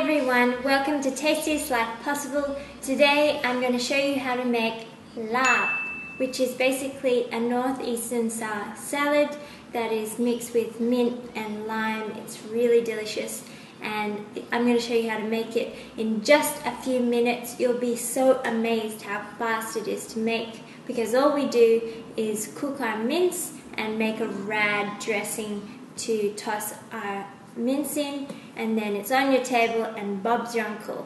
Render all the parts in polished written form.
everyone, welcome to Tastiest Life Possible. Today I'm going to show you how to make larb, which is basically a northeastern style salad that is mixed with mint and lime. It's really delicious and I'm going to show you how to make it in just a few minutes. You'll be so amazed how fast it is to make because all we do is cook our mince and make a rad dressing to toss our mince in, and then it's on your table and Bob's your uncle.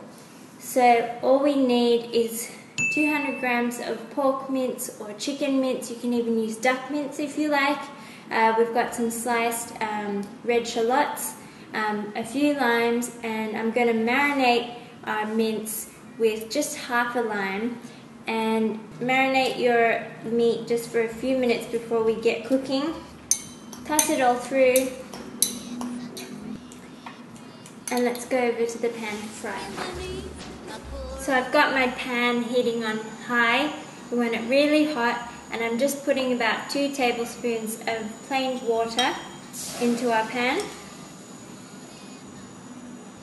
So all we need is 200 grams of pork mince or chicken mince. You can even use duck mince if you like. We've got some sliced red shallots, a few limes, and I'm going to marinate our mince with just half a lime and marinate your meat just for a few minutes before we get cooking. Toss it all through. And let's go over to the pan to fry. So I've got my pan heating on high. We want it really hot, and I'm just putting about 2 tablespoons of plain water into our pan.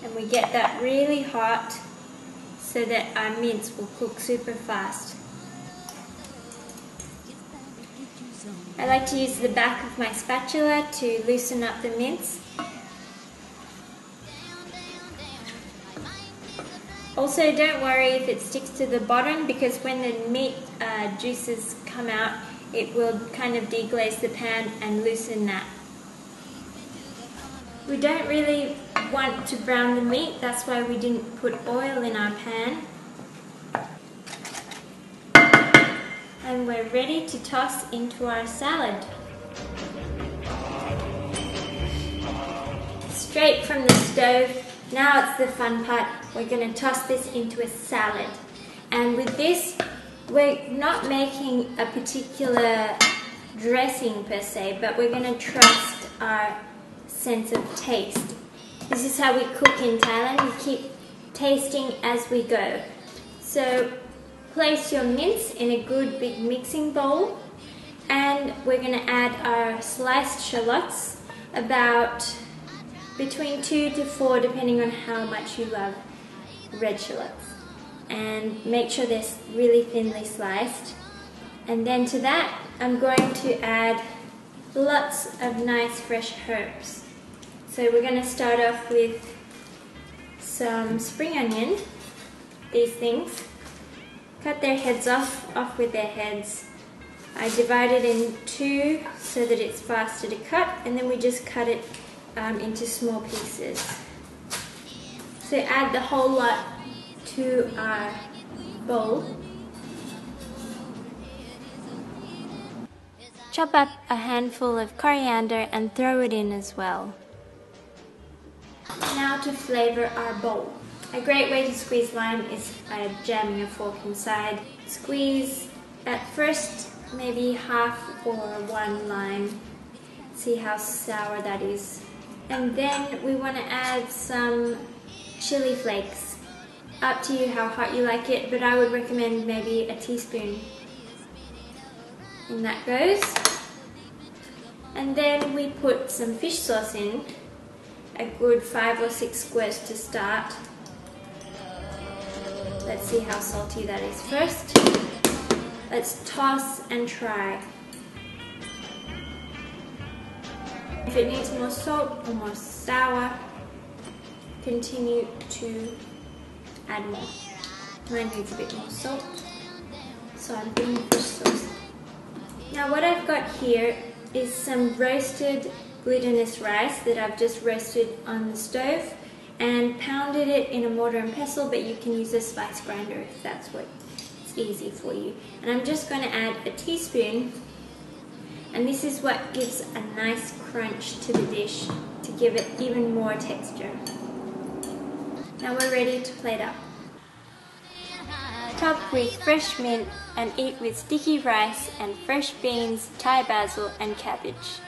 And we get that really hot so that our mince will cook super fast. I like to use the back of my spatula to loosen up the mince. Also, don't worry if it sticks to the bottom, because when the meat juices come out, it will kind of deglaze the pan and loosen that. We don't really want to brown the meat, that's why we didn't put oil in our pan. And we're ready to toss into our salad. Straight from the stove. Now it's the fun part. We're going to toss this into a salad. And with this, we're not making a particular dressing per se, but we're going to trust our sense of taste. This is how we cook in Thailand. We keep tasting as we go. So place your mince in a good big mixing bowl, and we're going to add our sliced shallots, about between 2 to 4 depending on how much you love red shallots, and make sure they're really thinly sliced. And then to that I'm going to add lots of nice fresh herbs. So we're going to start off with some spring onion, these things. Cut their heads off with their heads. I divide it in 2 so that it's faster to cut, and then we just cut it into small pieces. So add the whole lot to our bowl. Chop up a handful of coriander and throw it in as well. Now to flavor our bowl. A great way to squeeze lime is by jamming a fork inside. Squeeze at first maybe half or 1 lime. See how sour that is. And then we want to add some chili flakes. Up to you how hot you like it, but I would recommend maybe a teaspoon. And that goes. And then we put some fish sauce in, a good 5 or 6 squares to start. Let's see how salty that is first. Let's toss and try. If it needs more salt or more sour, continue to add more. Mine needs a bit more salt, so I'm putting fish sauce. Now what I've got here is some roasted glutinous rice that I've just roasted on the stove and pounded it in a mortar and pestle, but you can use a spice grinder if that's what's easy for you. And I'm just going to add a teaspoon. And this is what gives a nice crunch to the dish to give it even more texture. Now we're ready to plate up. Top with fresh mint and eat with sticky rice and fresh beans, Thai basil and cabbage.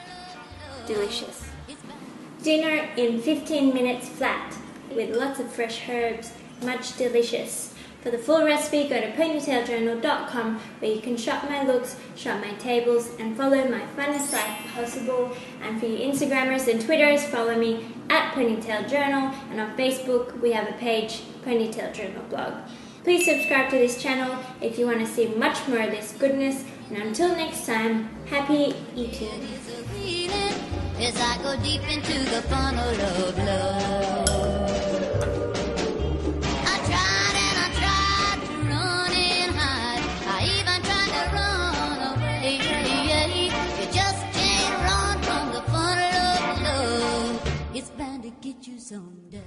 Delicious. Dinner in 15 minutes flat with lots of fresh herbs, much delicious. For the full recipe, go to ponytailjournal.com, where you can shop my looks, shop my tables, and follow my funnest life possible. And for you Instagrammers and Twitters, follow me at Ponytail Journal, and on Facebook we have a page, Ponytail Journal Blog. Please subscribe to this channel if you want to see much more of this goodness, and until next time, happy eating. As I go deep into the funnel of love, I tried to run and hide. I even tried to run away. You just can't run from the funnel of love. It's bound to get you someday.